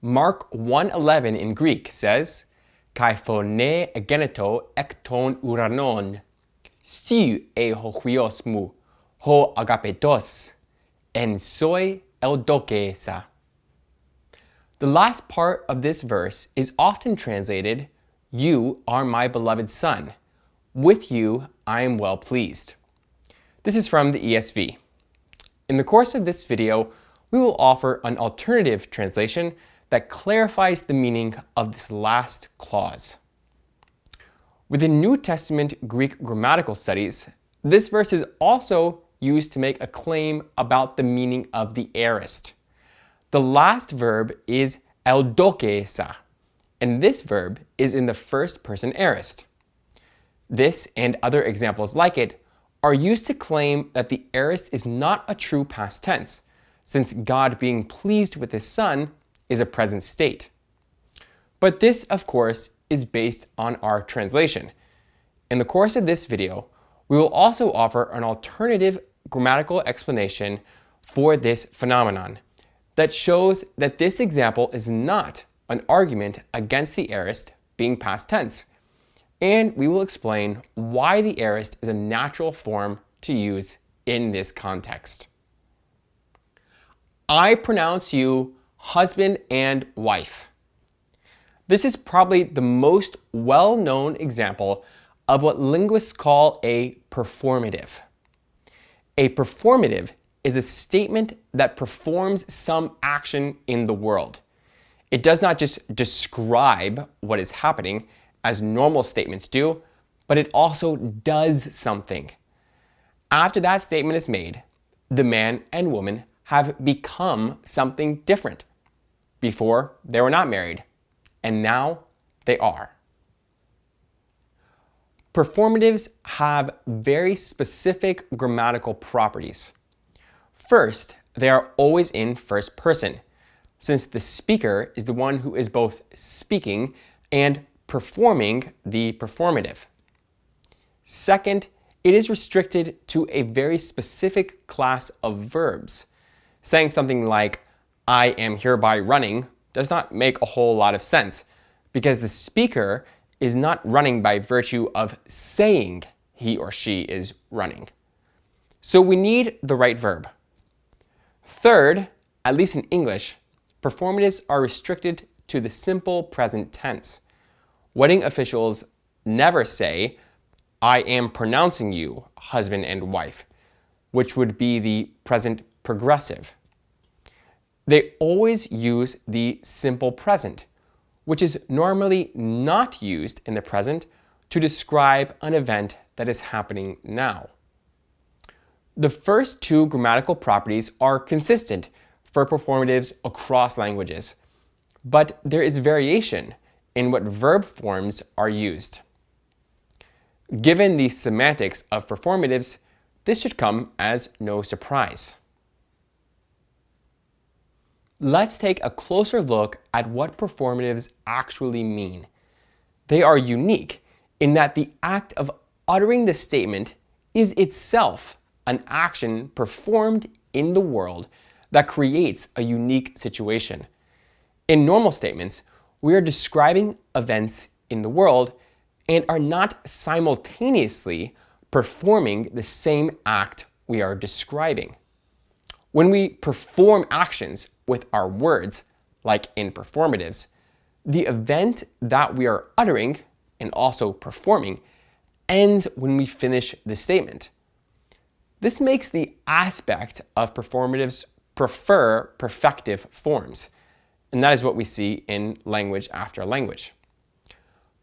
Mark 1:11 in Greek says, Kai phone egeneto ek ton uranon, stiu e ho huios mu, ho agapetos, en soi eudokesa. The last part of this verse is often translated, You are my beloved son. With you I am well pleased. This is from the ESV. In the course of this video, we will offer an alternative translation that clarifies the meaning of this last clause. Within New Testament Greek grammatical studies, this verse is also used to make a claim about the meaning of the aorist. The last verb is eudokesa, and this verb is in the first person aorist. This and other examples like it are used to claim that the aorist is not a true past tense, since God being pleased with his son is a present state. But this, of course, is based on our translation. In the course of this video, we will also offer an alternative grammatical explanation for this phenomenon that shows that this example is not an argument against the aorist being past tense, and we will explain why the aorist is a natural form to use in this context. I pronounce you husband and wife. This is probably the most well-known example of what linguists call a performative. A performative is a statement that performs some action in the world. It does not just describe what is happening, as normal statements do, but it also does something. After that statement is made, the man and woman have become something different. Before, they were not married, and now they are. Performatives have very specific grammatical properties. First, they are always in first person, since the speaker is the one who is both speaking and performing the performative. Second, it is restricted to a very specific class of verbs. Saying something like, I am hereby running, does not make a whole lot of sense, because the speaker is not running by virtue of saying he or she is running. So we need the right verb. Third, at least in English, performatives are restricted to the simple present tense. Wedding officials never say, I am pronouncing you husband and wife, which would be the present progressive. They always use the simple present, which is normally not used in the present to describe an event that is happening now. The first two grammatical properties are consistent for performatives across languages, but there is variation in what verb forms are used. Given the semantics of performatives, this should come as no surprise. Let's take a closer look at what performatives actually mean. They are unique in that the act of uttering the statement is itself an action performed in the world that creates a unique situation. In normal statements, we are describing events in the world and are not simultaneously performing the same act we are describing. When we perform actions with our words, like in performatives, the event that we are uttering and also performing ends when we finish the statement. This makes the aspect of performatives prefer perfective forms, and that is what we see in language after language.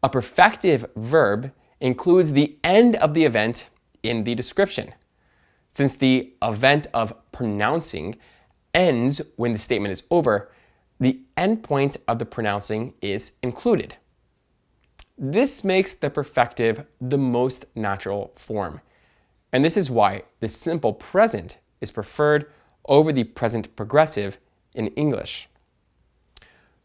A perfective verb includes the end of the event in the description. Since the event of pronouncing ends when the statement is over, the end point of the pronouncing is included. This makes the perfective the most natural form, and this is why the simple present is preferred over the present progressive in English.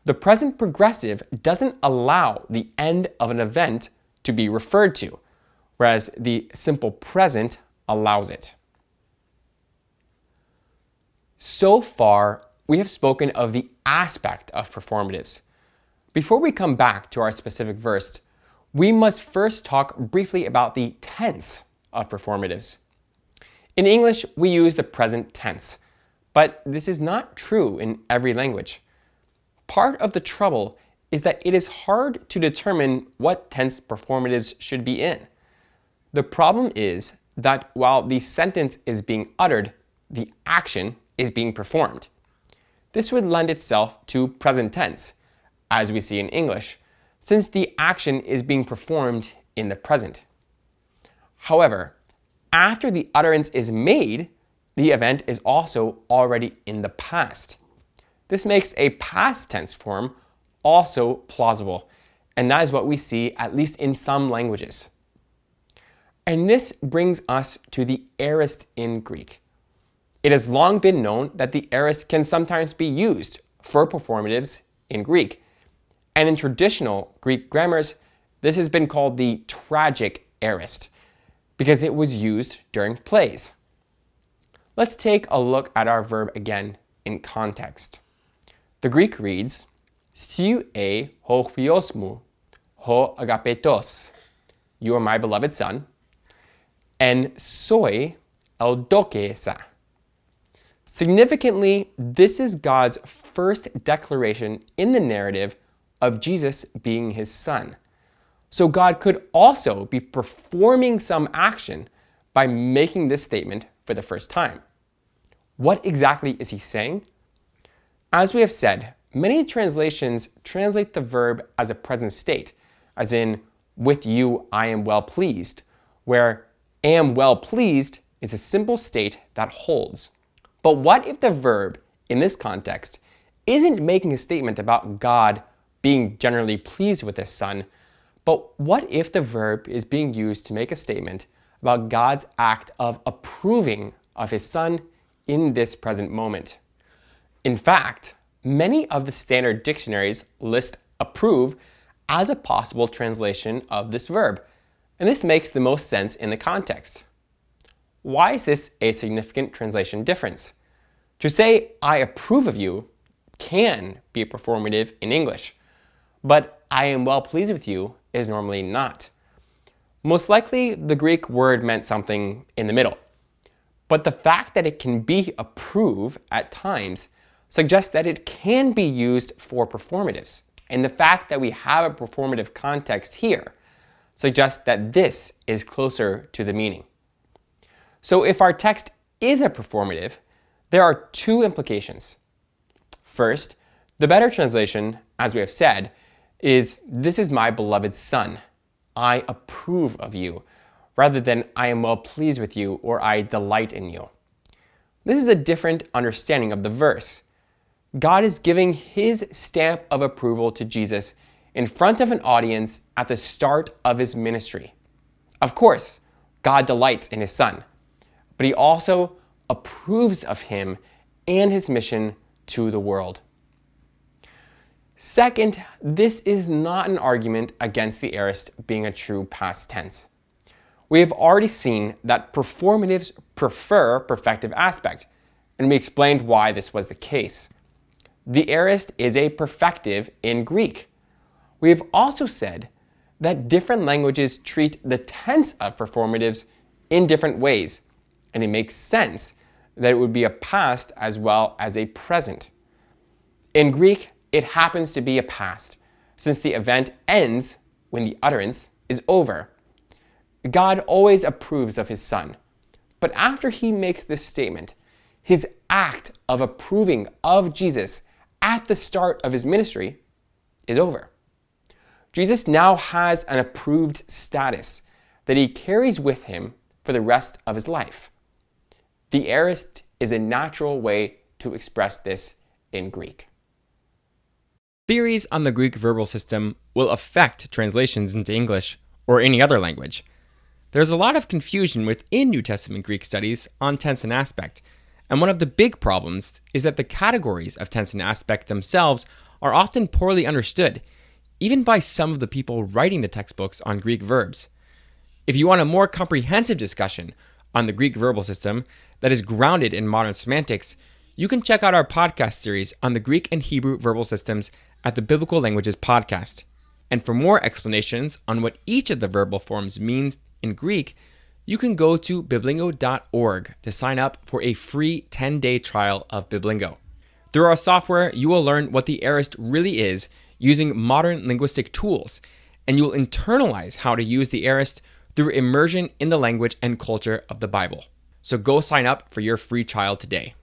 The present progressive doesn't allow the end of an event to be referred to, whereas the simple present allows it. So far, we have spoken of the aspect of performatives. Before we come back to our specific verse, we must first talk briefly about the tense of performatives. In English, we use the present tense, but this is not true in every language. Part of the trouble is that it is hard to determine what tense performatives should be in. The problem is that while the sentence is being uttered, the action is being performed. This would lend itself to present tense, as we see in English, since the action is being performed in the present. However, after the utterance is made, the event is also already in the past. This makes a past tense form also plausible, and that is what we see at least in some languages. And this brings us to the aorist in Greek. It has long been known that the aorist can sometimes be used for performatives in Greek. And in traditional Greek grammars, this has been called the tragic aorist because it was used during plays. Let's take a look at our verb again in context. The Greek reads, Stiu e ho huiosmu, ho agapetos. You are my beloved son. And soi eudokesa. Significantly, this is God's first declaration in the narrative of Jesus being his son. So God could also be performing some action by making this statement for the first time. What exactly is he saying? As we have said, many translations translate the verb as a present state, as in, with you I am well pleased, where am well pleased is a simple state that holds. But what if the verb, in this context, isn't making a statement about God being generally pleased with his son, but what if the verb is being used to make a statement about God's act of approving of his son in this present moment? In fact, many of the standard dictionaries list approve as a possible translation of this verb, and this makes the most sense in the context. Why is this a significant translation difference? To say, I approve of you can be performative in English, but I am well pleased with you is normally not. Most likely, the Greek word meant something in the middle. But the fact that it can be approve at times suggests that it can be used for performatives. And the fact that we have a performative context here suggests that this is closer to the meaning. So if our text is a performative, there are two implications. First, the better translation, as we have said, is this is my beloved son. I approve of you, rather than I am well pleased with you or I delight in you. This is a different understanding of the verse. God is giving his stamp of approval to Jesus in front of an audience at the start of his ministry. Of course, God delights in his son, but he also approves of him and his mission to the world. Second, this is not an argument against the aorist being a true past tense. We have already seen that performatives prefer perfective aspect, and we explained why this was the case. The aorist is a perfective in Greek. We have also said that different languages treat the tense of performatives in different ways, and it makes sense that it would be a past as well as a present. In Greek, it happens to be a past, since the event ends when the utterance is over. God always approves of his son, but after he makes this statement, his act of approving of Jesus at the start of his ministry is over. Jesus now has an approved status that he carries with him for the rest of his life. The aorist is a natural way to express this in Greek. Theories on the Greek verbal system will affect translations into English or any other language. There's a lot of confusion within New Testament Greek studies on tense and aspect, and one of the big problems is that the categories of tense and aspect themselves are often poorly understood, even by some of the people writing the textbooks on Greek verbs. If you want a more comprehensive discussion on the Greek verbal system that is grounded in modern semantics, You can check out our podcast series on the Greek and Hebrew verbal systems at the Biblical Languages Podcast. And for more explanations on what each of the verbal forms means in Greek, you can go to biblingo.org to sign up for a free 10-day trial of Biblingo. Through our software, you will learn what the Aorist really is using modern linguistic tools, and you will internalize how to use the Aorist through immersion in the language and culture of the Bible. So go sign up for your free trial today.